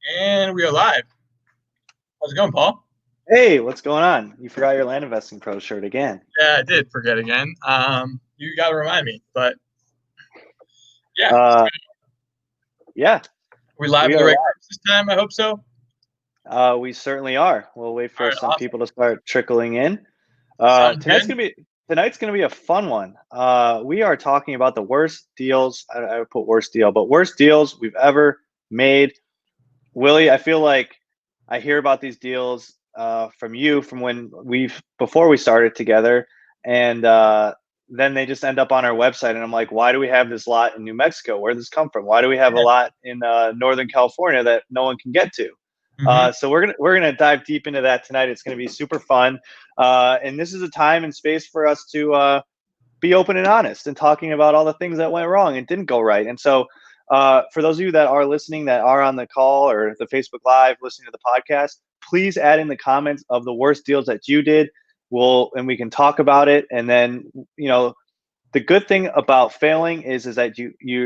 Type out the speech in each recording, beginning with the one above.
And we are live. How's it going, Paul? Hey, what's going on? You forgot your Land Investing Pro shirt again. Yeah, I did forget again. You got to remind me. But yeah, Uh, yeah, we live we in the are right live. groups this time. I hope so. We certainly are. We'll wait All for right, some awesome. people to start trickling in. Sounds Tonight's good. gonna be a fun one. We are talking about the worst deals. I would put worst deal, but worst deals we've ever made. Willie, I feel like I hear about these deals from you from when before we started together, and then they just end up on our website, and I'm like, why do we have this lot in New Mexico? Where did this come from? Why do we have a lot in Northern California that no one can get to? Mm-hmm. So we're gonna dive deep into that tonight. It's gonna be super fun, and this is a time and space for us to be open and honest and talking about all the things that went wrong and didn't go right. And so, for those of you that are listening, that are on the call or the Facebook Live, listening to the podcast, please add in the comments of the worst deals that you did. And we can talk about it. And then, the good thing about failing is that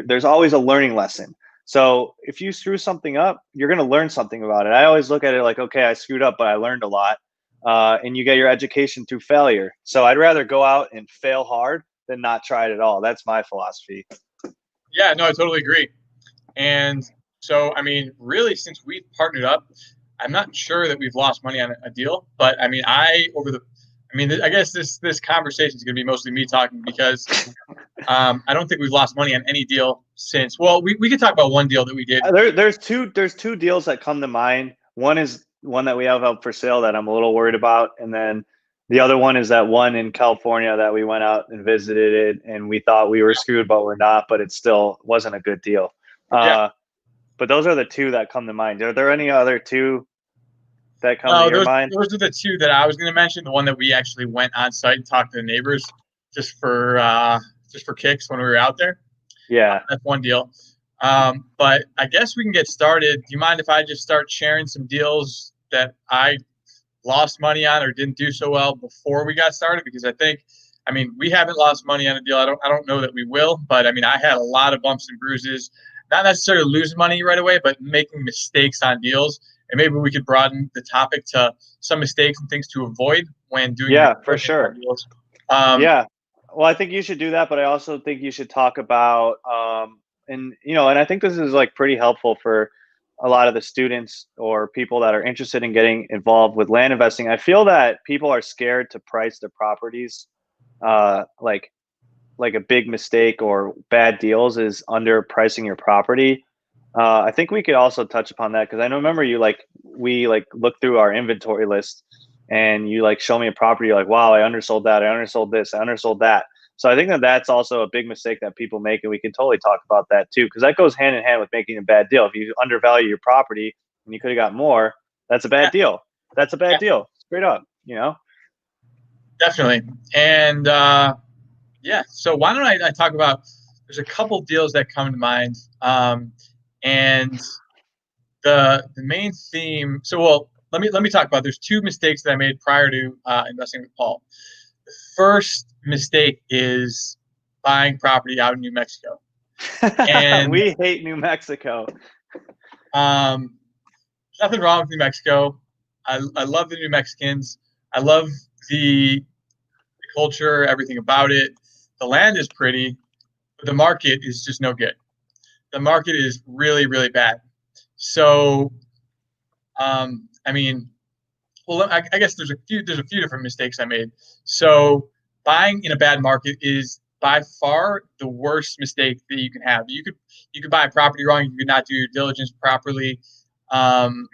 there's always a learning lesson. So if you screw something up, you're going to learn something about it. I always look at it like, okay, I screwed up, but I learned a lot. And you get your education through failure. So I'd rather go out and fail hard than not try it at all. That's my philosophy. Yeah, no, I totally agree. And so, I mean, really, since we've partnered up, I'm not sure that we've lost money on a deal. But I mean, I guess this conversation is going to be mostly me talking because I don't think we've lost money on any deal since. Well, we could talk about one deal that we did. There's two deals that come to mind. One is one that we have up for sale that I'm a little worried about, and then the other one is that one in California that we went out and visited it, and we thought we were screwed, but we're not. But it still wasn't a good deal. Yeah. But those are the two that come to mind. Are there any other two that come to No, your those mind? those are the two that I was going to mention. The one that we actually went on site and talked to the neighbors just for kicks when we were out there. Yeah. That's one deal. But I guess we can get started. Do you mind if I just start sharing some deals that I lost money on or didn't do so well before we got started? Because I mean, we haven't lost money on a deal. I don't know that we will, but I mean, I had a lot of bumps and bruises. Not necessarily losing money right away, but making mistakes on deals. And maybe we could broaden the topic to some mistakes and things to avoid when doing Yeah, for sure. deals. Yeah. Well, I think you should do that, but I also think you should talk about, and I think this is like pretty helpful for a lot of the students or people that are interested in getting involved with land investing. I feel that people are scared to price their properties, like a big mistake or bad deals is underpricing your property. I think we could also touch upon that because I know, remember we looked through our inventory list and you show me a property, you're like, wow, I undersold that, I undersold this, I undersold that. So I think that that's also a big mistake that people make, and we can totally talk about that too, because that goes hand in hand with making a bad deal. If you undervalue your property and you could have got more, that's a bad deal. That's a bad deal, straight up. Definitely. And yeah, so why don't I talk about? There's a couple deals that come to mind, and the main theme. So, well, let me talk about. There's two mistakes that I made prior to investing with Paul. The first mistake is buying property out in New Mexico, and We hate New Mexico. there's nothing wrong with New Mexico. I love the New Mexicans. I love the culture, everything about it. The land is pretty, but the market is just no good. The market is really, really bad. So, I mean, well, I guess there's a few different mistakes I made. So, buying in a bad market is by far the worst mistake that you can have. You could buy a property wrong. You could not do your diligence properly. Um,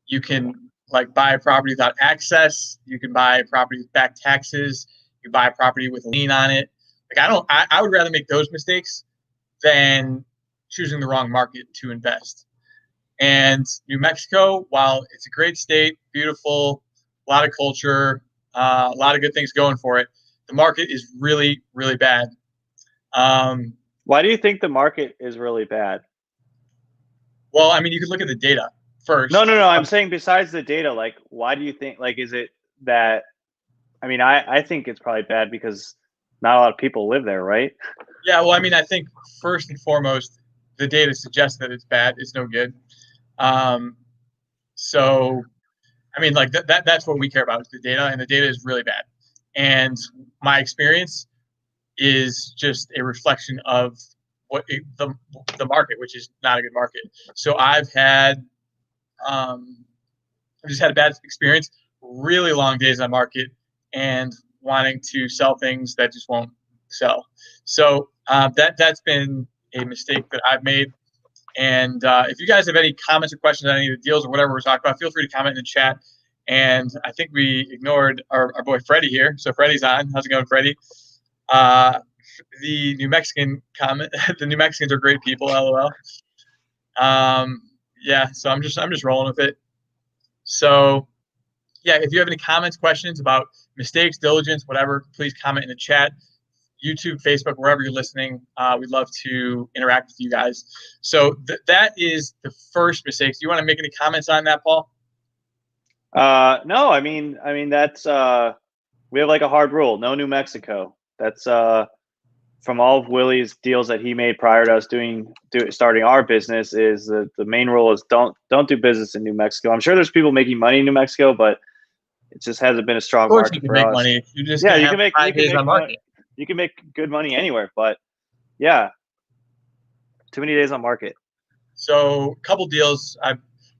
you can buy a property without access. You can buy a property with back taxes. You can buy a property with a lien on it. I would rather make those mistakes than choosing the wrong market to invest. And New Mexico, while it's a great state, beautiful, a lot of culture, a lot of good things going for it, the market is really, really bad. Why do you think the market is really bad? Well, I mean, you could look at the data first. No. I'm saying besides the data, why do you think, is it that, I mean, I think it's probably bad because not a lot of people live there, right? Yeah, well, I mean, I think first and foremost, the data suggests that it's bad. It's no good. So, I mean, like that's what we care about is the data, and the data is really bad. And my experience is just a reflection of the market, which is not a good market. So I've just had a bad experience, really long days on market, and wanting to sell things that just won't sell. So that's been a mistake that I've made. And if you guys have any comments or questions on any of the deals or whatever we're talking about, feel free to comment in the chat. And I think we ignored our boy Freddie here. So Freddie's on. How's it going, Freddie? The New Mexican comment. The New Mexicans are great people. LOL. Yeah. So I'm just rolling with it. So yeah, if you have any comments, questions about mistakes, diligence, whatever, please comment in the chat. YouTube, Facebook, wherever you're listening, we'd love to interact with you guys. So that is the first mistake. Do you want to make any comments on that, Paul? No, I mean that's we have like a hard rule: no New Mexico. That's from all of Willie's deals that he made prior to us starting our business. Is the main rule is don't do business in New Mexico. I'm sure there's people making money in New Mexico, but it just hasn't been a strong market you can for make us. money. You just you can make market. You can make good money anywhere, but yeah, too many days on market. So a couple deals. I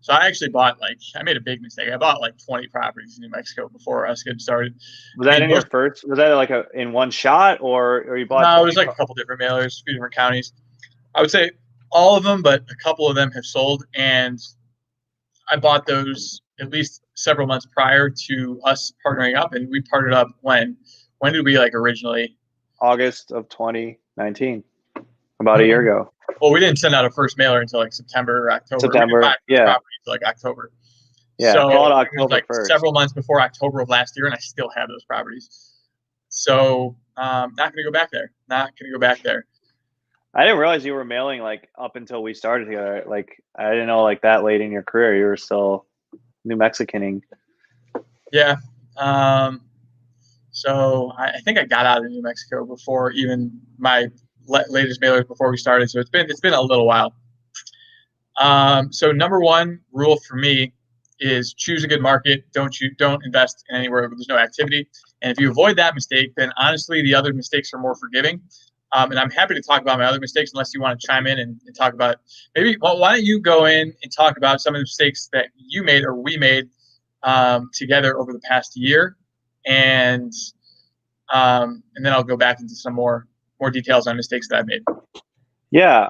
actually bought I made a big mistake. I bought 20 properties in New Mexico before us getting started. Was that in your first? Was that like in one shot, or you bought? No, it was like a couple different mailers, a few different counties. I would say all of them, but a couple of them have sold, and I bought those at least several months prior to us partnering up, and we partnered up when did we originally? August of 2019, about a year ago. Well, we didn't send out a first mailer until September or October. September, yeah. October. Yeah, so call it October 1st. Several months before October of last year, and I still have those properties. So not going to go back there. I didn't realize you were mailing up until we started together. I didn't know that late in your career you were still New Mexicaning. Yeah. So I think I got out of New Mexico before even my latest mailers before we started. So it's been a little while. So number one rule for me is choose a good market. Don't invest in anywhere where there's no activity. And if you avoid that mistake, then honestly, the other mistakes are more forgiving. And I'm happy to talk about my other mistakes unless you want to chime in and talk about maybe. Well, why don't you go in and talk about some of the mistakes that you made or we made together over the past year, and then I'll go back into some more details on mistakes that I've made. Yeah,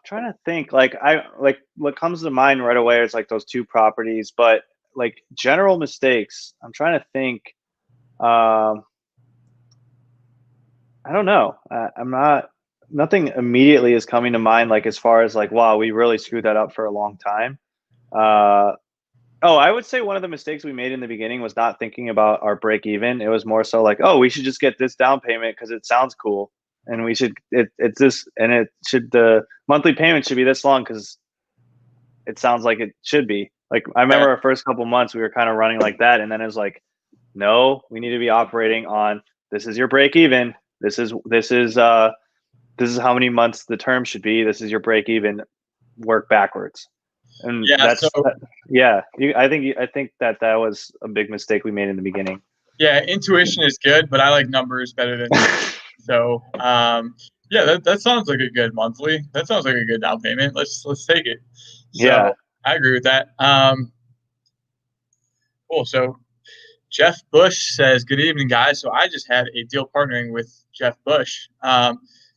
trying to think. What comes to mind right away is those two properties, but general mistakes. I'm trying to think. I don't know. Nothing immediately is coming to mind. As far as wow, we really screwed that up for a long time. I would say one of the mistakes we made in the beginning was not thinking about our break even. It was more so we should just get this down payment because it sounds cool. And we should it's this, and the monthly payment should be this long because it sounds like it should be. I remember our first couple months we were kind of running like that, and then it was no, we need to be operating on this is your break even. This is how many months the term should be. This is your break even. Work backwards. And I think that was a big mistake we made in the beginning. Yeah, intuition is good, but I like numbers better than so. That sounds like a good monthly. That sounds like a good down payment. Let's take it. So, I agree with that. Cool. So Jeff Bush says, "Good evening, guys. So I just had a deal partnering with Jeff Bush.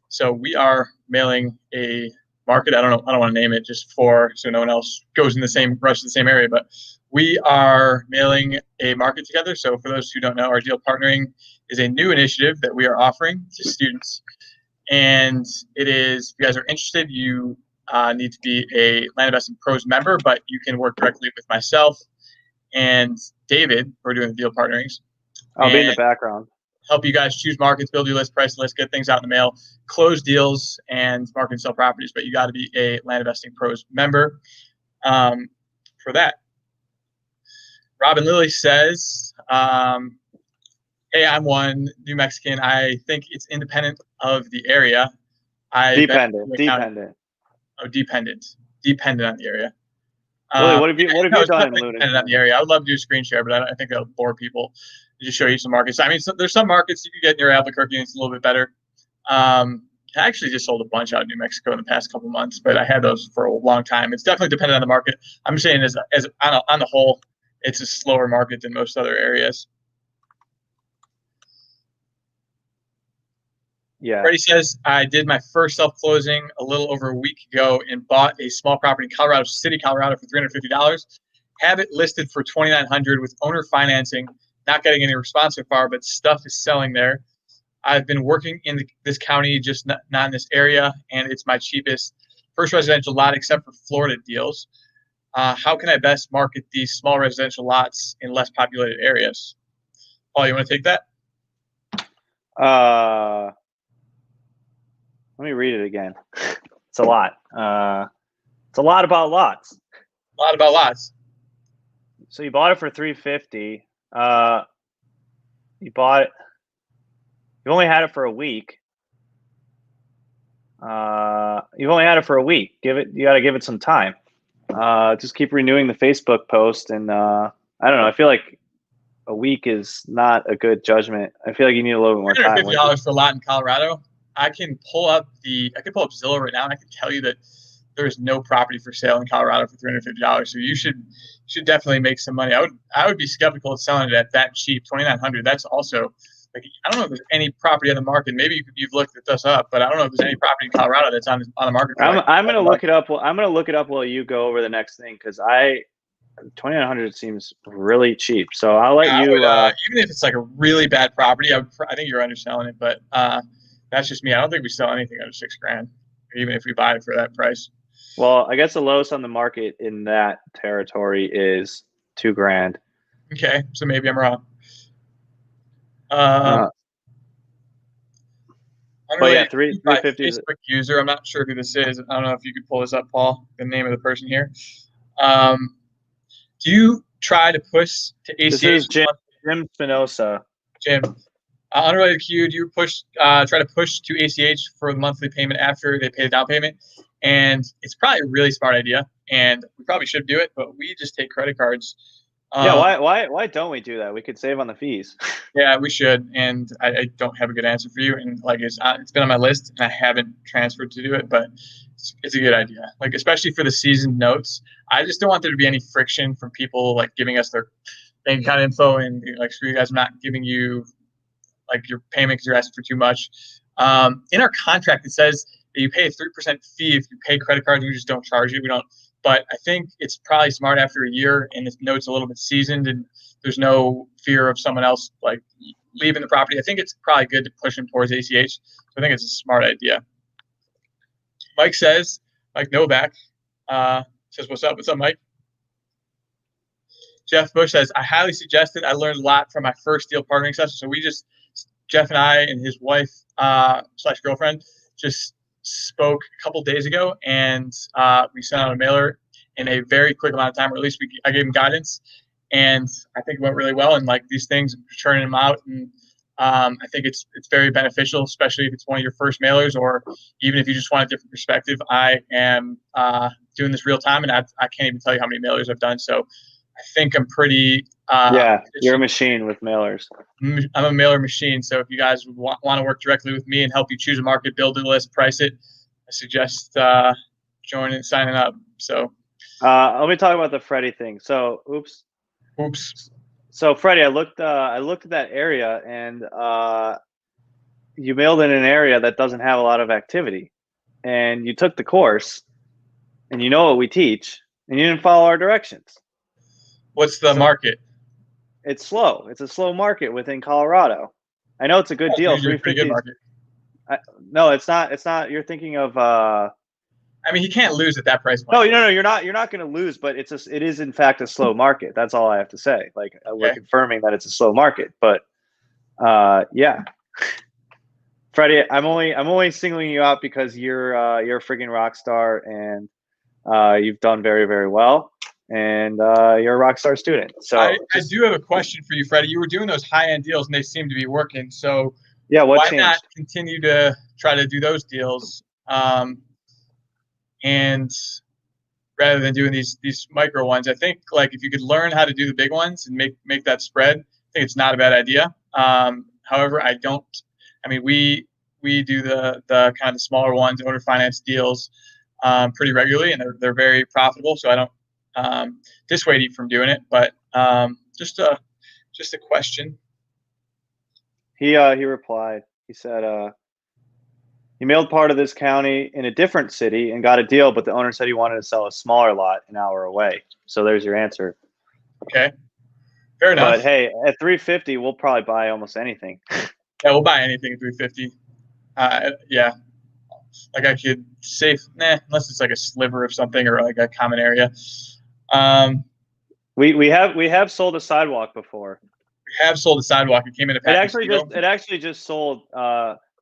So we are mailing a market. I don't want to name it just so no one else goes in the same rush to the same area, but we are mailing a market together. So for those who don't know, our deal partnering is a new initiative that we are offering to students. And it is, if you guys are interested, you need to be a Land Investing Pros member, but you can work directly with myself and David. We're doing the deal partnerings. I'll be in the background. Help you guys choose markets, build your list, price list, get things out in the mail, close deals, and market and sell properties. But you got to be a Land Investing Pros member for that." Robin Lilly says, "Hey, I'm one New Mexican. I think it's independent of the area. Dependent. Oh, dependent on the area. Really, what have you No, it's done in definitely dependent on the Lunenburg? area. I would love to do a screen share, but I think that'll bore people. Just show you some markets. I mean, there's some markets you can get near Albuquerque, and it's a little bit better. I actually just sold a bunch out of New Mexico in the past couple months, but I had those for a long time. It's definitely dependent on the market. I'm saying as on the whole, it's a slower market than most other areas. Yeah. Freddie says, I did my first self-closing a little over a week ago and bought a small property in Colorado City, Colorado for $350. Have it listed for $2,900 with owner financing. Not getting any response so far, but stuff is selling there. I've been working in this county, just not in this area, and it's my cheapest first residential lot except for Florida deals. How can I best market these small residential lots in less populated areas? Paul, you want to take that? Let me read it again. It's a lot. It's a lot about lots. A lot about lots. So you bought it for $350. You bought it. You only had it for a week. You've only had it for a week. You got to give it some time. Just keep renewing the Facebook post, and I don't know. I feel like a week is not a good judgment. I feel like you need a little bit more time. $350 for a lot in Colorado. I can pull up Zillow right now, and I can tell you that there is no property for sale in Colorado for $350. So you should definitely make some money. I would be skeptical of selling it at that cheap, $2,900. That's also like, I don't know if there's any property on the market. Maybe you've looked this up, but I don't know if there's any property in Colorado that's on the market. I'm going to look it up. Well, I'm going to look it up while you go over the next thing, because $2,900 seems really cheap. So I'll let you. Even if it's like a really bad property, I think you're underselling it. But that's just me. I don't think we sell anything under $6,000, even if we buy it for that price. Well, I guess the lowest on the market in that territory is $2,000. Okay, so maybe I'm wrong. But yeah, 350 Facebook user. I'm not sure who this is. I don't know if you could pull this up, Paul. The name of the person here. Do you try to push to ACH? This is Jim Spinoza. Jim, unrelated to you. Do you try to push to ACH for the monthly payment after they pay the down payment? And it's probably a really smart idea, and we probably should do it, but we just take credit cards. Yeah, why don't we do that? We could save on the fees. Yeah, we should, and I don't have a good answer for you. And like it's been on my list, and I haven't transferred to do it, but it's a good idea. Like especially for the seasoned notes, I just don't want there to be any friction from people like giving us their bank account info and like screw you guys, I'm not giving you like your payment because you're asking for too much. In our contract, it says that you pay a 3% fee if you pay credit cards. We just don't charge you. We don't. But I think it's probably smart after a year and the note's a little bit seasoned and there's no fear of someone else like leaving the property. I think it's probably good to push them towards ACH. So I think it's a smart idea. Mike Novak says, what's up? What's up, Mike? Jeff Bush says, I highly suggest it. I learned a lot from my first deal partnering session. So Jeff and I and his wife / girlfriend just spoke a couple days ago, and we sent out a mailer in a very quick amount of time, or at least I gave him guidance, and I think it went really well. And like these things, churning them out, and I think it's very beneficial, especially if it's one of your first mailers, or even if you just want a different perspective. I am doing this real time, and I can't even tell you how many mailers I've done. So I think I'm pretty. You're a machine with mailers. I'm a mailer machine. So if you guys want to work directly with me and help you choose a market, build a list, price it, I suggest joining and signing up. So let me talk about the Freddie thing. So oops. So Freddie, I looked at that area, and you mailed in an area that doesn't have a lot of activity, and you took the course, and you know what we teach, and you didn't follow our directions. What's the market? It's slow. It's a slow market within Colorado. I know it's a good deal. Pretty good market. No, it's not. It's not. You're thinking of. I mean, he can't lose at that price point. No. You're not. You're not going to lose, but it is in fact a slow market. That's all I have to say. Like we're confirming that it's a slow market, but yeah. Freddie, I'm only singling you out because you're a freaking rock star, and you've done very, very well. And you're a rock star student. So I do have a question for you, Freddie. You were doing those high-end deals, and they seem to be working. So yeah, why changed? Not continue to try to do those deals? And rather than doing these micro ones. I think like if you could learn how to do the big ones and make that spread, I think it's not a bad idea. However, I mean, we do the kind of smaller ones, owner finance deals, pretty regularly, and they're very profitable. So I don't dissuade you from doing it, but just a question. He replied. He said, he mailed part of this county in a different city and got a deal, but the owner said he wanted to sell a smaller lot an hour away. So there's your answer. Okay, fair enough. But hey, at 350, we'll probably buy almost anything. Yeah, we'll buy anything at 350. Yeah, like I could unless it's like a sliver of something or like a common area. We have sold a sidewalk before. We have sold a sidewalk. It came in a package. It actually just sold.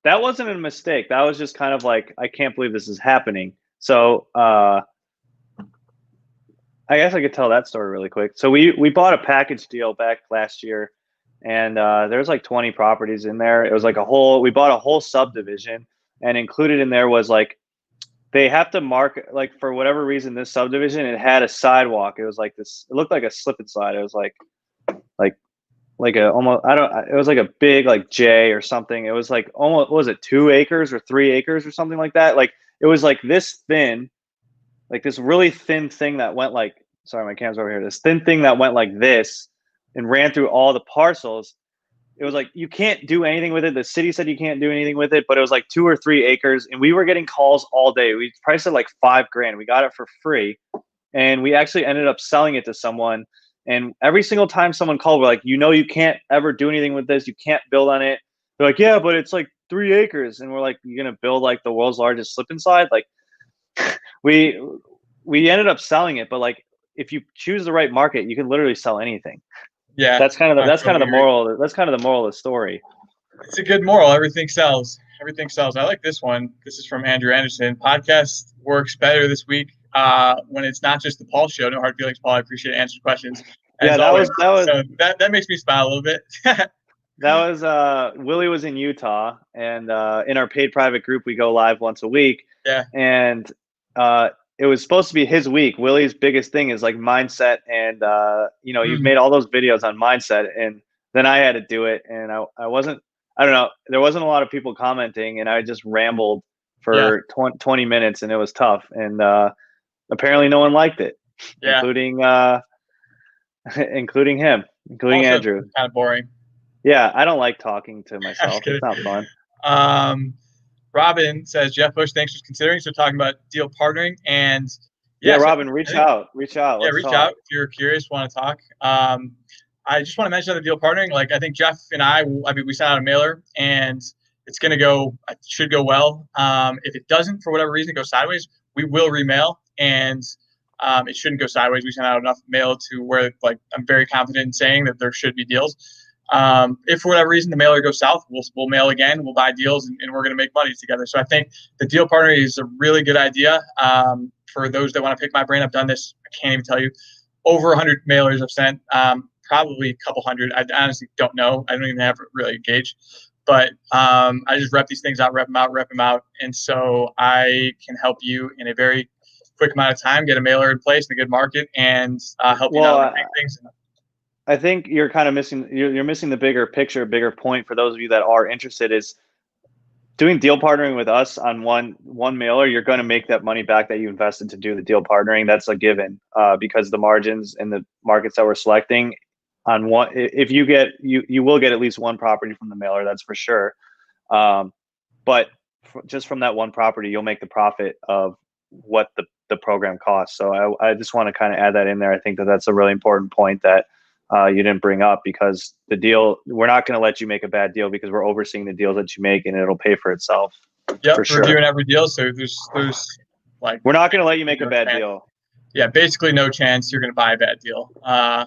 That wasn't a mistake. That was just kind of like, I can't believe this is happening. So I guess I could tell that story really quick. So we bought a package deal back last year, and there's like 20 properties in there. It was like we bought a whole subdivision, and included in there was like, they have to mark, like, for whatever reason, this subdivision, it had a sidewalk. It was like this, it looked like a slip and slide. It was like a almost, it was like a big like J or something. It was like almost, what was it, 2 acres or 3 acres or something like that? Like it was like this thin, like this really thin thing that went like, sorry, my camera's over here. This thin thing that went like this and ran through all the parcels. It was like, you can't do anything with it. The city said you can't do anything with it, but it was like 2 or 3 acres, and we were getting calls all day. We priced it like $5,000. We got it for free, and we actually ended up selling it to someone. And every single time someone called, we're like, you can't ever do anything with this. You can't build on it. They're like, yeah, but it's like 3 acres. And we're like, you're going to build like the world's largest slip and slide? Like we ended up selling it, but like, if you choose the right market, you can literally sell anything. Yeah. That's kind of the moral. That's kind of the moral of the story. It's a good moral. Everything sells. Everything sells. I like this one. This is from Andrew Anderson. Podcast works better this week when it's not just the Paul show. No hard feelings, Paul. I appreciate answering questions. Yeah, that makes me smile a little bit. That was Willie was in Utah, and in our paid private group, we go live once a week. Yeah. And it was supposed to be his week. Willie's biggest thing is like mindset, and you've made all those videos on mindset, and then I had to do it, and I don't know, there wasn't a lot of people commenting, and I just rambled for 20 minutes, and it was tough, and apparently no one liked it, including him, including also, Andrew. Kind of boring. Yeah, I don't like talking to myself. It's not fun. Robin says, Jeff Bush, thanks for considering. So talking about deal partnering, and Robin, reach out. Yeah, reach out if you're curious, want to talk. I just want to mention the deal partnering. Like, I think Jeff and I mean, we sent out a mailer, and it's going to should go well. If it doesn't, for whatever reason, go sideways, we will remail, and it shouldn't go sideways. We sent out enough mail to where, like, I'm very confident in saying that there should be deals. If for whatever reason the mailer goes south, we'll mail again, we'll buy deals, and we're going to make money together. So I think the deal partnering is a really good idea. For those that want to pick my brain, I've done this, I can't even tell you, over 100 mailers I've sent, probably a couple hundred. I honestly don't know. I don't even have really a gauge, but I just rep these things out, rep them out. And so I can help you in a very quick amount of time, get a mailer in place in a good market, and help you out with big things. I think you're kind of missing. You're missing the bigger picture, bigger point for those of you that are interested. Is doing deal partnering with us on one mailer. You're going to make that money back that you invested to do the deal partnering. That's a given because the margins in the markets that we're selecting on one. If you get you will get at least one property from the mailer. That's for sure. But just from that one property, you'll make the profit of what the program costs. So I just want to kind of add that in there. I think that's a really important point that. You didn't bring up, because the deal, we're not going to let you make a bad deal because we're overseeing the deals that you make, and it'll pay for itself. Yeah, for sure. Reviewing every deal. So there's like, we're not going to let you make a bad deal. Yeah, basically no chance you're going to buy a bad deal. Paul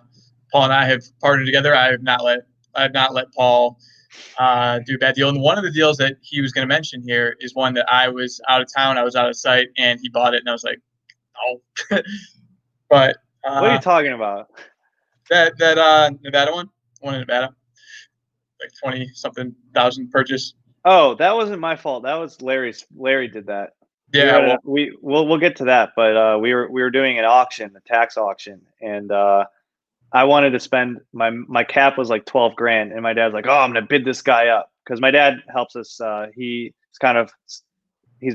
and I have partnered together. I have not let Paul do a bad deal. And one of the deals that he was going to mention here is one that I was out of town, I was out of sight, and he bought it, and I was like, oh. But what are you talking about? That Nevada one in Nevada, like 20-something thousand purchase. Oh, that wasn't my fault. That was Larry's. Larry did that. Yeah, well, We'll get to that, but we were doing an auction, a tax auction, and I wanted to spend my cap was like 12 grand, and my dad's like, "Oh, I'm gonna bid this guy up," because my dad helps us. He's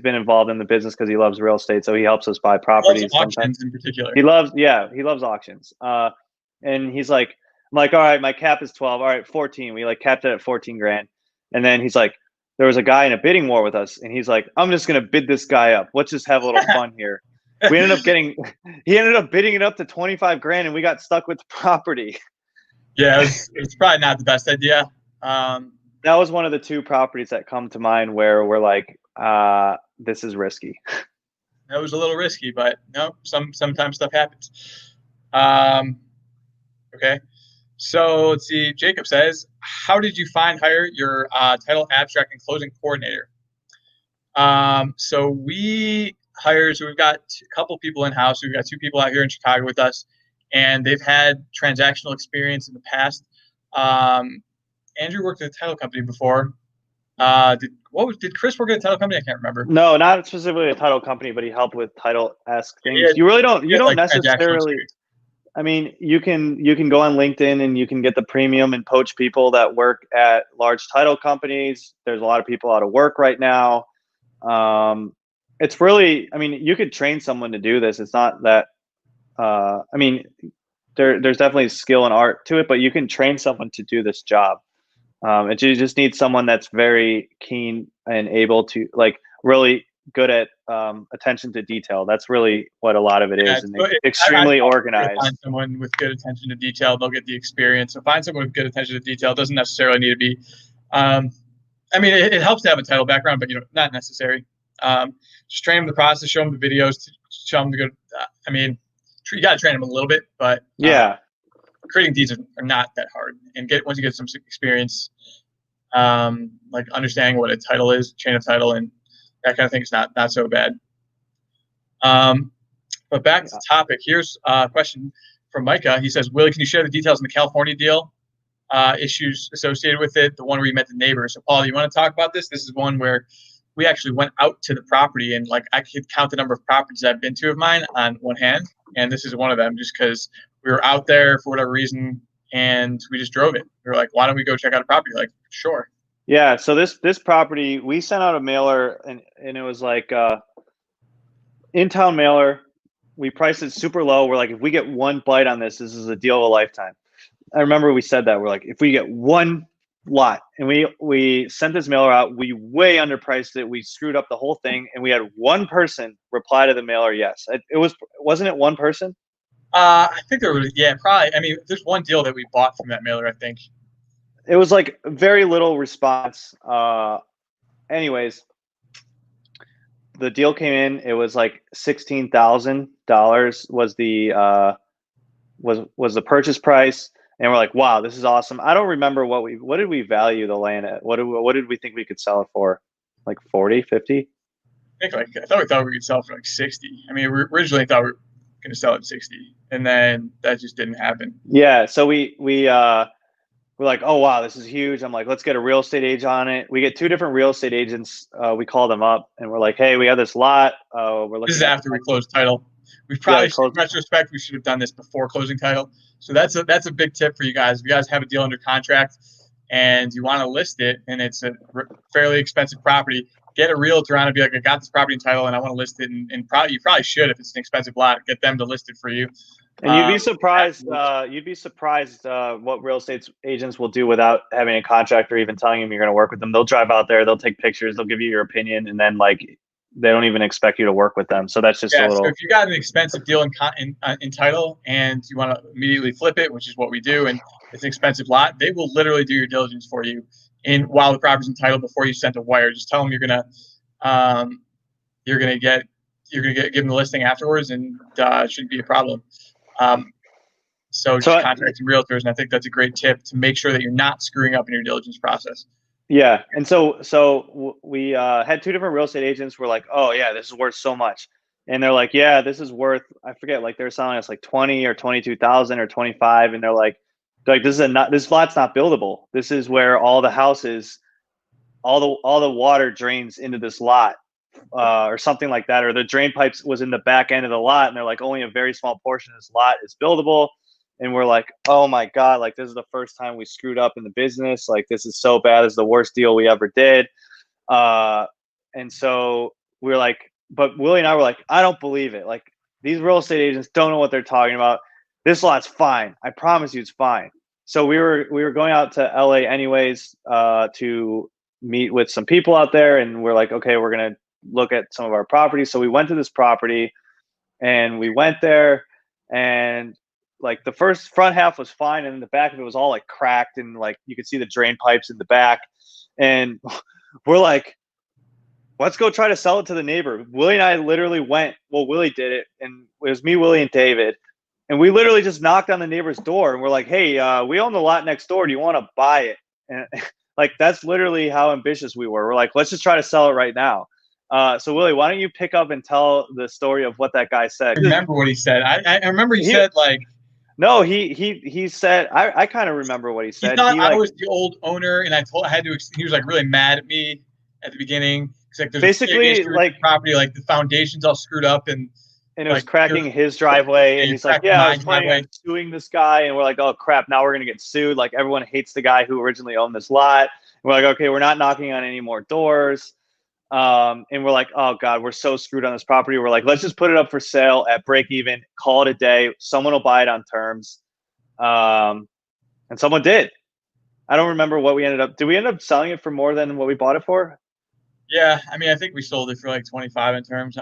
been involved in the business because he loves real estate, so he helps us buy loves properties sometimes. auctions in particular. He loves auctions. And he's like, I'm like, all right, my cap is 12. All right, 14. We like capped it at 14 grand. And then he's like, there was a guy in a bidding war with us, and he's like, I'm just gonna bid this guy up. Let's just have a little fun here. We ended up he ended up bidding it up to 25 grand, and we got stuck with the property. Yeah, it's probably not the best idea. That was one of the two properties that come to mind where we're like, this is risky. That was a little risky, but no, sometimes stuff happens. Okay. So let's see. Jacob says, how did you hire your title abstract and closing coordinator? So we've got a couple people in house. We've got 2 people out here in Chicago with us, and they've had transactional experience in the past. Andrew worked at a title company before. Did Chris work at a title company? I can't remember. No, not specifically a title company, but he helped with title-esque things. Yeah, You don't like necessarily. I mean, you can go on LinkedIn and you can get the premium and poach people that work at large title companies. There's a lot of people out of work right now. It's really, I mean, you could train someone to do this. It's not that. I mean, there's definitely skill and art to it, but you can train someone to do this job. And you just need someone that's very keen and able to, like, really good at attention to detail. That's really what a lot of it is, and extremely organized. Find someone with good attention to detail, they'll get the experience. So find someone with good attention to detail. It doesn't necessarily need to be. I mean, it helps to have a title background, but not necessary. Just train them the process, show them the videos, show them the good. I mean, you got to train them a little bit, but yeah. Creating deeds are not that hard, and once you get some experience, like understanding what a title is, chain of title, and that kind of thing is not so bad. But back to the topic. Here's a question from Micah. He says, Willie, can you share the details on the California deal, issues associated with it, the one where you met the neighbor? So, Paul, you want to talk about this? This is one where we actually went out to the property, and I could count the number of properties I've been to of mine on one hand, and this is one of them, just because we were out there for whatever reason, and we just drove it. We were like, why don't we go check out a property? Like, sure. Yeah, so this property, we sent out a mailer, and it was like in-town mailer. We priced it super low. We're like, if we get one bite on this is a deal of a lifetime. I remember we said that. We're like, if we get one lot, and we sent this mailer out, we way underpriced it. We screwed up the whole thing, and we had one person reply to the mailer, yes. Wasn't it one person? I think there was, yeah, probably. I mean, there's one deal that we bought from that mailer, I think. It was like very little response. Anyways, the deal came in. It was like $16,000 was the purchase price, and we're like, wow, this is awesome. I don't remember what did we value the land at? What did we think we could sell it for? Like 40, 50? I thought we could sell for like 60. I mean, we originally thought we were going to sell at 60, and then that just didn't happen. Yeah, so we're like, oh, wow, this is huge. I'm like, let's get a real estate agent on it. We get 2 different real estate agents. We call them up, and we're like, hey, we have this lot. We're looking. This is after we closed title. We probably, in retrospect, we should have done this before closing title. So that's a big tip for you guys. If you guys have a deal under contract and you want to list it, and it's a fairly expensive property, get a realtor on and be like, I got this property and title, and I want to list it. And you probably should, if it's an expensive lot, get them to list it for you. And you'd be surprised. What real estate agents will do without having a contract or even telling them you're going to work with them. They'll drive out there, they'll take pictures, they'll give you your opinion, and then they don't even expect you to work with them. So that's just a little. So if you got an expensive deal in title and you want to immediately flip it, which is what we do, and it's an expensive lot, they will literally do your diligence for you while the property's in title before you send a wire. Just tell them you're gonna give them the listing afterwards, and it shouldn't be a problem. So just contacting realtors, and I think that's a great tip to make sure that you're not screwing up in your diligence process. Yeah, and so we had 2 different real estate agents. We're like, oh yeah, this is worth so much, and they're like, yeah, this is worth, I forget, like they're selling us like 20 or 22,000 or 25, and they're like this lot's not buildable. This is where all the houses, all the water drains into this lot or something like that, or the drain pipes was in the back end of the lot, and they're like, only a very small portion of this lot is buildable. And we're like, oh my God, like this is the first time we screwed up in the business. Like this is so bad. This is the worst deal we ever did. And so we were like, but Willie and I were like, I don't believe it. Like these real estate agents don't know what they're talking about. This lot's fine. I promise you it's fine. So we were going out to LA anyways, to meet with some people out there, and we're like, okay, we're gonna look at some of our properties. So we went to this property, and we went there, and like the front half was fine, and the back of it was all like cracked, and like you could see the drain pipes in the back. And we're like, let's go try to sell it to the neighbor. Willie and I literally went. Well, Willie did it, and it was me, Willie, and David. And we literally just knocked on the neighbor's door, and we're like, hey, we own the lot next door. Do you want to buy it? And like, that's literally how ambitious we were. We're like, let's just try to sell it right now. So Willie, why don't you pick up and tell the story of what that guy said? I remember what he said. I remember he said like, no, he said, I kind of remember what he said. He thought I was the old owner, and he was like really mad at me at the beginning. Like there's basically like property, like the foundation's all screwed up, and it was cracking his driveway, and he's like, yeah, I was planning on suing this guy. And we're like, oh crap, now we're gonna get sued. Like everyone hates the guy who originally owned this lot. And we're like, okay, we're not knocking on any more doors. And we're like, oh God, we're so screwed on this property. We're like, let's just put it up for sale at break even, call it a day. Someone will buy it on terms. And someone did. I don't remember what we ended up. Did we end up selling it for more than what we bought it for? Yeah, I mean, I think we sold it for like 25 in terms.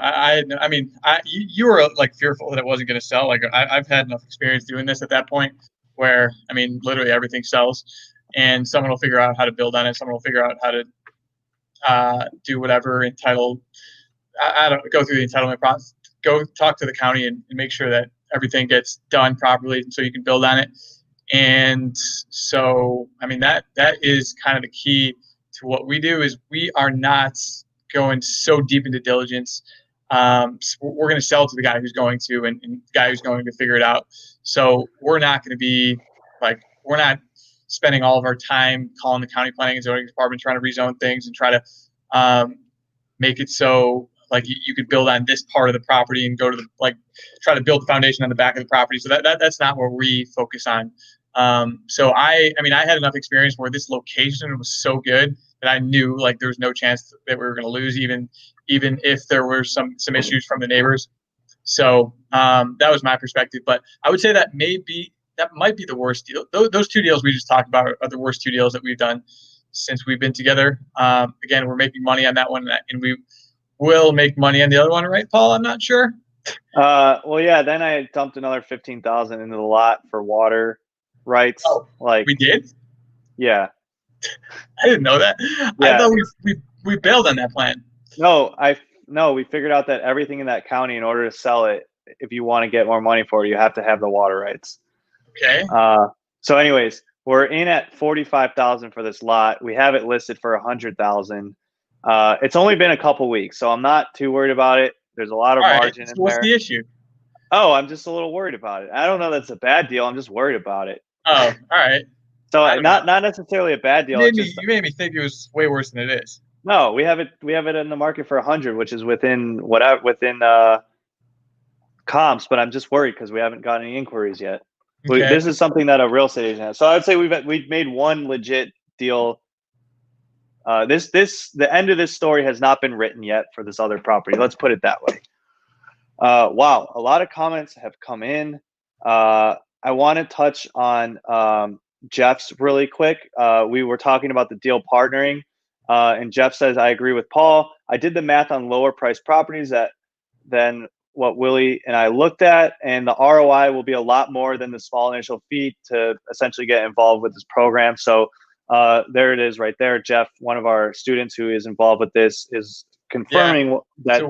You were like fearful that it wasn't going to sell. Like I've had enough experience doing this at that point where, I mean, literally everything sells, and someone will figure out how to build on it. Someone will figure out how to do whatever entitled. I don't go through the entitlement process. Go talk to the county and make sure that everything gets done properly so you can build on it. And so, I mean, that is kind of the key to what we do. Is we are not going so deep into diligence. So we're going to sell to the guy who's going to, and the guy who's going to figure it out. So we're not going to be like, we're not spending all of our time calling the county planning and zoning department, trying to rezone things and try to make it so like you could build on this part of the property and go to try to build the foundation on the back of the property. So that's not what we focus on. So I had enough experience where this location was so good that I knew like there was no chance that we were going to lose, even if there were some issues from the neighbors. So that was my perspective. But I would say that might be the worst deal. Those two deals we just talked about are the worst two deals that we've done since we've been together. Again, we're making money on that one, and we will make money on the other one, right, Paul? I'm not sure. Well, yeah. Then I dumped another $15,000 into the lot for water rights. Oh, like we did? Yeah. I didn't know that. Yeah. I thought we bailed on that plan. No, we figured out that everything in that county, in order to sell it, if you want to get more money for it, you have to have the water rights. Okay. So anyways, we're in at $45,000 for this lot. We have it listed for $100,000. It's only been a couple weeks, so I'm not too worried about it. There's a lot of margin in there. What's the issue? Oh, I'm just a little worried about it. I don't know that's a bad deal. I'm just worried about it. Oh, all right. So not necessarily a bad deal. You made me think it was way worse than it is. No, we have it in the market for 100, which is within comps, but I'm just worried because we haven't gotten any inquiries yet. Okay. This is something that a real estate agent has. So I'd say we've made one legit deal. The end of this story has not been written yet for this other property. Let's put it that way. Wow, a lot of comments have come in. I want to touch on Jeff's really quick. We were talking about the deal partnering, and Jeff says, I agree with Paul. I did the math on lower priced properties than what Willie and I looked at, and the ROI will be a lot more than the small initial fee to essentially get involved with this program. So there it is right there. Jeff, one of our students who is involved with this, is confirming that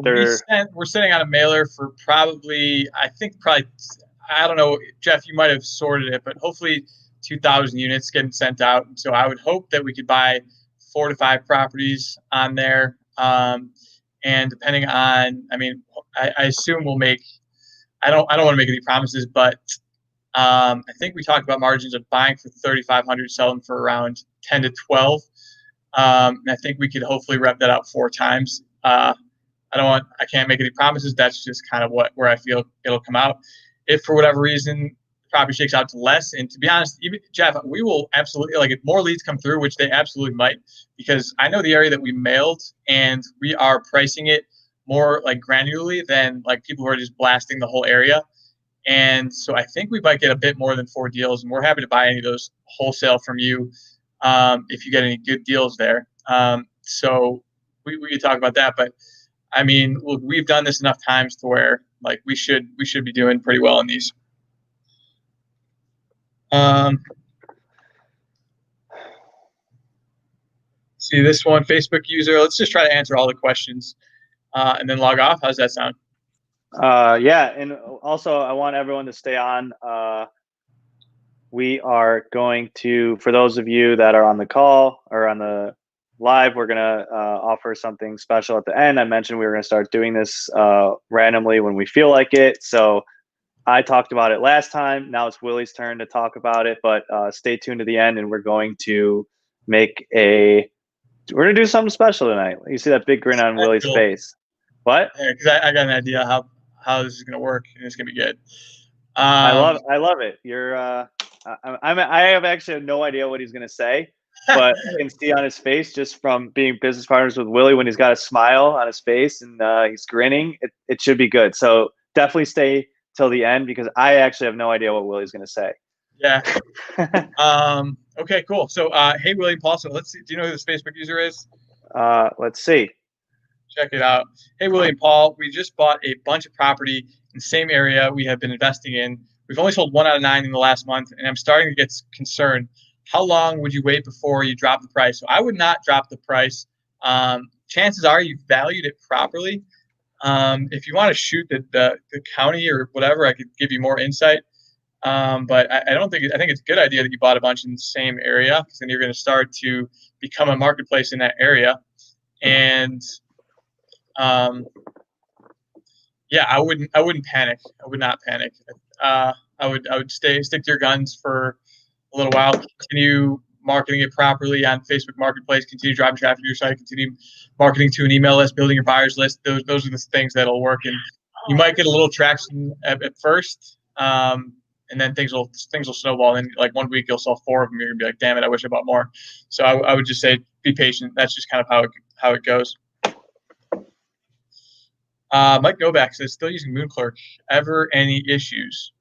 we're sending out a mailer for probably, I don't know, Jeff, you might have sorted it, but hopefully 2,000 units getting sent out. So I would hope that we could buy 4 to 5 properties on there. And depending on, I assume we'll make, I don't want to make any promises, but I think we talked about margins of buying for 3,500, selling for around 10 to 12. And I think we could hopefully rep that out 4 times. I can't make any promises. That's just kind of where I feel it'll come out. If for whatever reason property shakes out to less, and to be honest, even Jeff, we will absolutely, like, if more leads come through, which they absolutely might, because I know the area that we mailed, and we are pricing it more like granularly than like people who are just blasting the whole area. And so I think we might get a bit more than 4 deals, and we're happy to buy any of those wholesale from you if you get any good deals there. So we can talk about that. But I mean, look, we've done this enough times to where like we should be doing pretty well in these. See this one, Facebook user. Let's just try to answer all the questions and then log off. How's that sound? Yeah, and also I want everyone to stay on. We are going to, for those of you that are on the call or on the live, we're gonna offer something special at the end. I mentioned we were gonna start doing this randomly when we feel like it. So I talked about it last time. Now it's Willie's turn to talk about it, but stay tuned to the end, and we're going to we're gonna do something special tonight. You see that big grin on Willie's face. What? Yeah, because I got an idea how this is gonna work, and it's gonna be good. I love it. You're I have actually no idea what he's gonna say, but I can see on his face just from being business partners with Willie when he's got a smile on his face and he's grinning. It should be good. So definitely stay till the end because I actually have no idea what Willie's gonna say. Yeah. Okay, cool. So hey Willie, Paul, so let's see. Do you know who this Facebook user is? Let's see. Check it out. Hey Willie and Paul, we just bought a bunch of property in the same area we have been investing in. We've only sold 1 out of 9 in the last month, and I'm starting to get concerned. How long would you wait before you drop the price? So I would not drop the price. Chances are you valued it properly. If you want to shoot the county or whatever, I could give you more insight. But I think it's a good idea that you bought a bunch in the same area, because then you're going to start to become a marketplace in that area. And yeah, I wouldn't panic. I would not panic. I would stick to your guns for a little while. Continue marketing it properly on Facebook Marketplace. Continue driving traffic to your site. Continue marketing to an email list. Building your buyers list. Those are the things that'll work. And you might get a little traction at first, and then things will snowball. And like 1 week you'll sell 4 of them. You're gonna be like, damn it, I wish I bought more. So I would just say be patient. That's just kind of how it goes. Mike Novak says, still using MoonClerk. Ever any issues?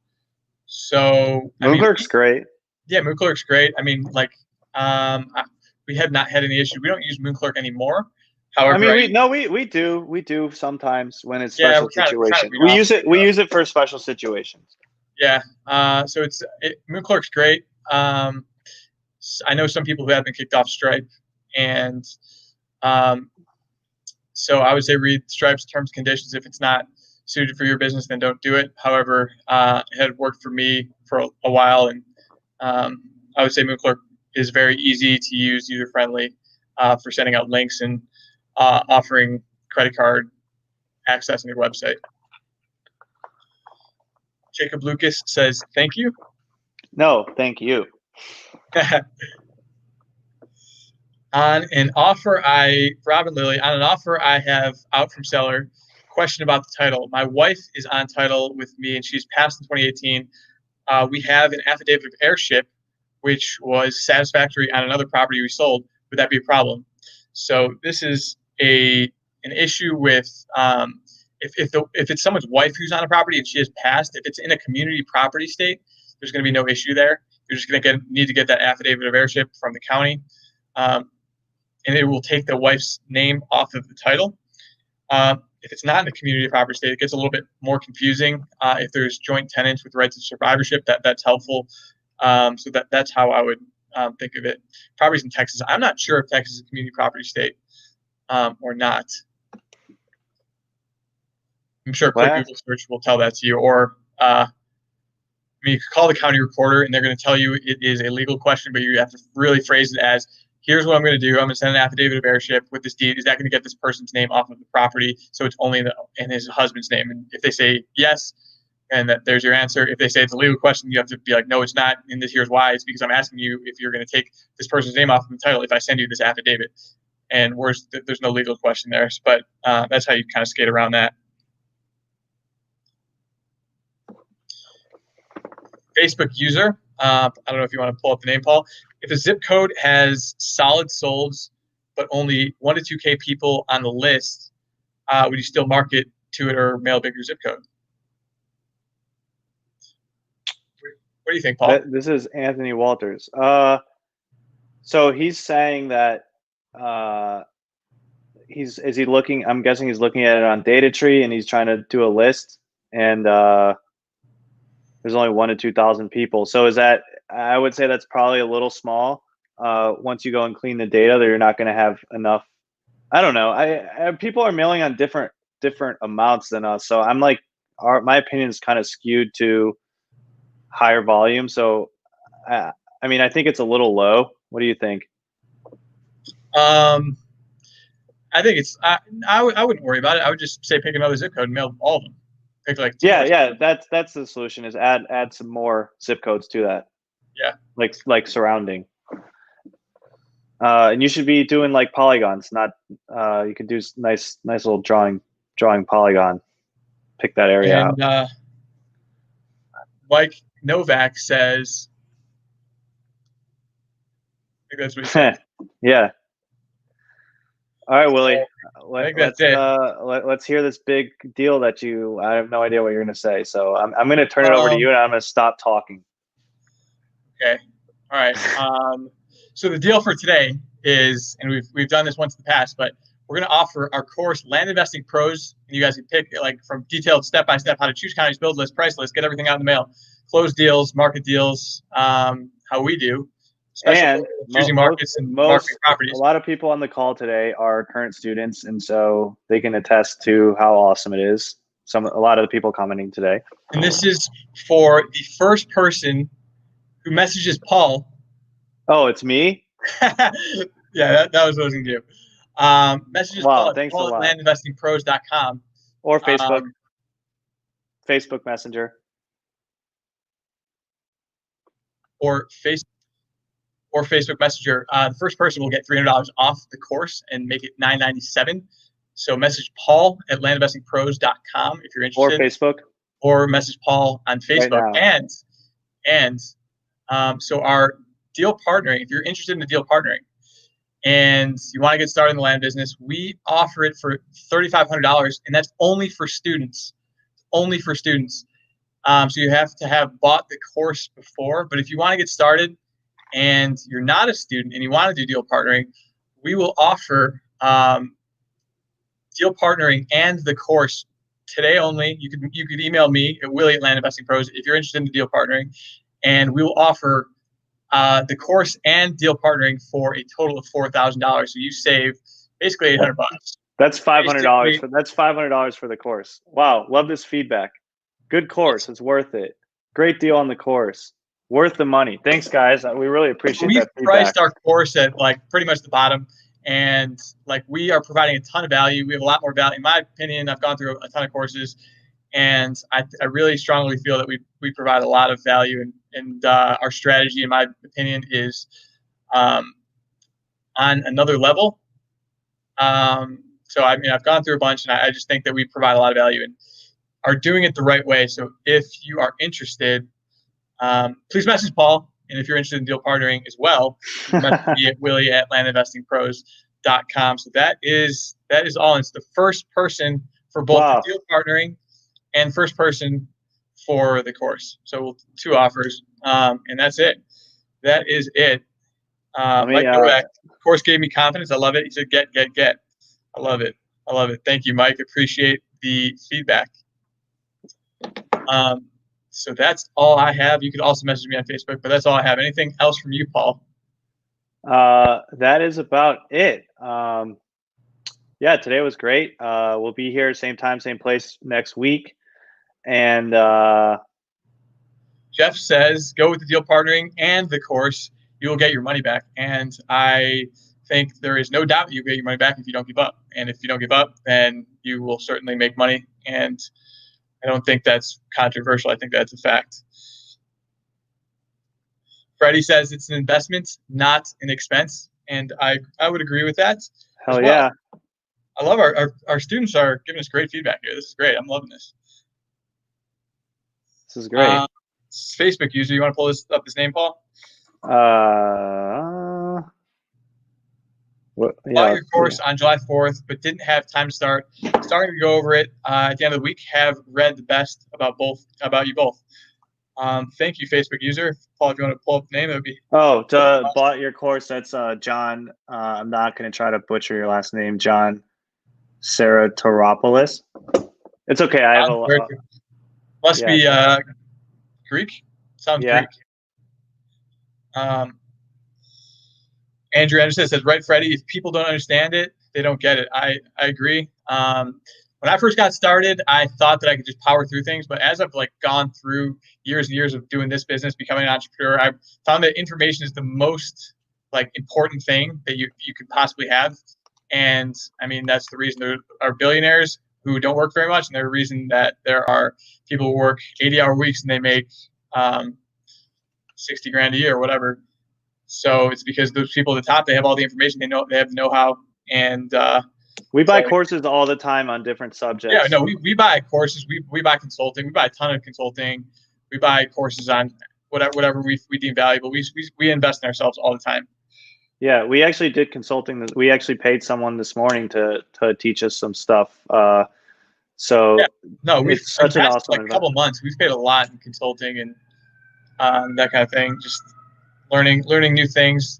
So MoonClerk's great. Yeah, MoonClerk's great. I mean, like, we have not had any issue. We don't use MoonClerk anymore. However, we do sometimes when it's special situations. We use it for special situations. Yeah. So MoonClerk's great. I know some people who have been kicked off Stripe, and so I would say read Stripe's terms and conditions. If it's not suited for your business, then don't do it. However, it had worked for me for a while, and I would say MoonClerk is very easy to use, user-friendly for sending out links and offering credit card access on your website. Jacob Lucas says, thank you. No, thank you. On an offer I have out from seller, question about the title. My wife is on title with me, and she's passed in 2018. We have an affidavit of heirship, which was satisfactory on another property we sold. Would that be a problem? So this is an issue with if it's someone's wife who's on a property and she has passed. If it's in a community property state, there's going to be no issue there. You're just going to need to get that affidavit of heirship from the county. And it will take the wife's name off of the title. If it's not in the community property state, it gets a little bit more confusing. If there's joint tenants with rights of survivorship, that's helpful. So that's how I would think of it. Properties in Texas. I'm not sure if Texas is a community property state or not. I'm sure a quick Google search will tell that to you. Or you could call the county recorder, and they're going to tell you it is a legal question, but you have to really phrase it as, here's what I'm going to do. I'm going to send an affidavit of heirship with this deed. Is that going to get this person's name off of the property so it's only in his husband's name? And if they say yes, and that there's your answer. If they say it's a legal question, you have to be like, no, it's not. And here's why. It's because I'm asking you if you're going to take this person's name off of the title if I send you this affidavit. and there's no legal question there. But that's how you kind of skate around that. Facebook user. I don't know if you want to pull up the name, Paul. If a zip code has solid solds, but only 1 to 2K people on the list, would you still market to it or mail a bigger zip code? What do you think, Paul? This is Anthony Walters. So he's saying that is he looking? I'm guessing he's looking at it on DataTree, and he's trying to do a list, and there's only 1 to 2,000 people. So is that? I would say that's probably a little small. Once you go and clean the data, that you're not going to have enough. I don't know. People are mailing on different amounts than us, so I'm like, my opinion is kind of skewed to higher volume. So, I mean, I think it's a little low. What do you think? I think it's. I wouldn't worry about it. I would just say pick another zip code and mail all of them. Pick like that's the solution. Is add some more zip codes to that. Yeah, like surrounding. And you should be doing like polygons. Not you could do nice little drawing polygon. Pick that area out. Mike Novak says, I think that's what he said. Yeah. All right, Willie. I think that's it. Let's hear this big deal that I have no idea what you're going to say. So I'm going to turn it over to you, and I'm going to stop talking. Okay. All right. So the deal for today is, and we've done this once in the past, but we're going to offer our course, Land Investing Pros, and you guys can pick like from detailed step-by-step how to choose counties, build lists, price lists, get everything out in the mail, close deals, market deals, how we do, especially choosing markets and marketing properties. A lot of people on the call today are current students, and so they can attest to how awesome it is. A lot of the people commenting today. And this is for the first person who messages Paul. Oh, it's me? Yeah, that was what I was going to do. Messages Paul at landinvestingpros.com. Or Facebook. Facebook Messenger. Or Facebook Messenger. The first person will get $300 off the course and make it $997. So message Paul at landinvestingpros.com if you're interested. Or Facebook. Or message Paul on Facebook. Right, so our deal partnering, if you're interested in the deal partnering and you want to get started in the land business, we offer it for $3,500, and that's only for students. Only for students. So you have to have bought the course before. But if you want to get started and you're not a student and you want to do deal partnering, we will offer deal partnering and the course today only. You could email me at Willie at Land Investing Pros if you're interested in the deal partnering, and we will offer the course and deal partnering for a total of $4,000. So you save basically $800. That's $500. That's $500 for the course. Wow, love this feedback. Good course. It's worth it. Great deal on the course. Worth the money. Thanks, guys. We really appreciate that feedback. We priced our course at like pretty much the bottom, and like we are providing a ton of value. We have a lot more value. In my opinion, I've gone through a ton of courses, and I really strongly feel that we provide a lot of value, and our strategy, in my opinion, is on another level. So I mean, I've gone through a bunch, and I just think that we provide a lot of value and are doing it the right way. So if you are interested, please message Paul. And if you're interested in deal partnering as well, message me at Willie at landinvestingpros.com. So that is all. It's the first person for both the deal partnering and first person for the course. So 2 offers, and that's it. That is it. Mike Novak, course gave me confidence. I love it. He said, get. I love it. Thank you, Mike. Appreciate the feedback. So that's all I have. You could also message me on Facebook, but that's all I have. Anything else from you, Paul? That is about it. Yeah, today was great. We'll be here same time, same place next week. And Jeff says, go with the deal partnering and the course. You will get your money back. And I think there is no doubt you'll get your money back if you don't give up. And if you don't give up, then you will certainly make money. And I don't think that's controversial. I think that's a fact. Freddie says it's an investment, not an expense. And I would agree with that. Hell well. yeah. I love our students are giving us great feedback here. This is great. I'm loving this. This is great. Facebook user, you want to pull this name, Paul? Bought your course on July 4th, but didn't have time to start. Starting to go over it at the end of the week. Have read the best about you both. Thank you, Facebook user. Paul, if you want to pull up the name, it would be. Bought your course. That's John. I'm not going to try to butcher your last name, John Saratoropoulos. It's okay. I have must be Greek. Sounds Greek. Andrew Anderson says, right, Freddie, if people don't understand it, they don't get it. I agree. When I first got started, I thought that I could just power through things. But as I've gone through years and years of doing this business, becoming an entrepreneur, I've found that information is the most important thing that you could possibly have. And I mean, that's the reason there are billionaires who don't work very much. And there's a reason that there are people who work 80-hour weeks and they make 60 grand a year or whatever. So it's because those people at the top, they have all the information, they have know-how, and we buy courses all the time on different subjects. Yeah, no, we buy courses, we buy consulting, we buy a ton of consulting, we buy courses on whatever we deem valuable. We invest in ourselves all the time. Yeah, we actually did consulting. We actually paid someone this morning to teach us some stuff. We've such an awesome couple months. We've paid a lot in consulting and that kind of thing. Just learning new things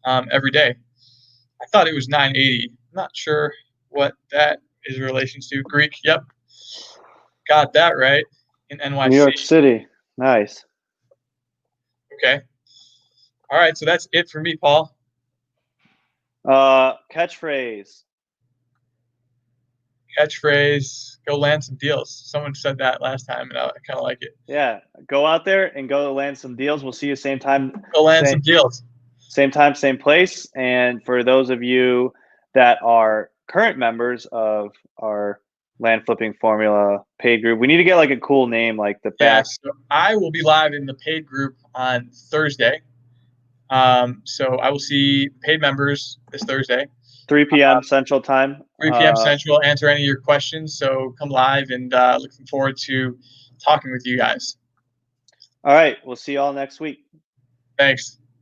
every day. I thought it was 980. I'm not sure what that is in relation to. Greek. Yep. Got that right. In NYC. New York City. Nice. Okay. All right. So that's it for me, Paul. Catchphrase. Go land some deals. Someone said that last time, and I kind of like it. Yeah. Go out there and go land some deals. We'll see you same time. Go land some deals. Same time, same place. And for those of you that are current members of our Land Flipping Formula paid group, we need to get a cool name like the best. So I will be live in the paid group on Thursday. So I will see paid members this Thursday. 3 p.m. Central Time. 3 p.m. Central. Answer any of your questions. So come live, and looking forward to talking with you guys. All right. We'll see you all next week. Thanks.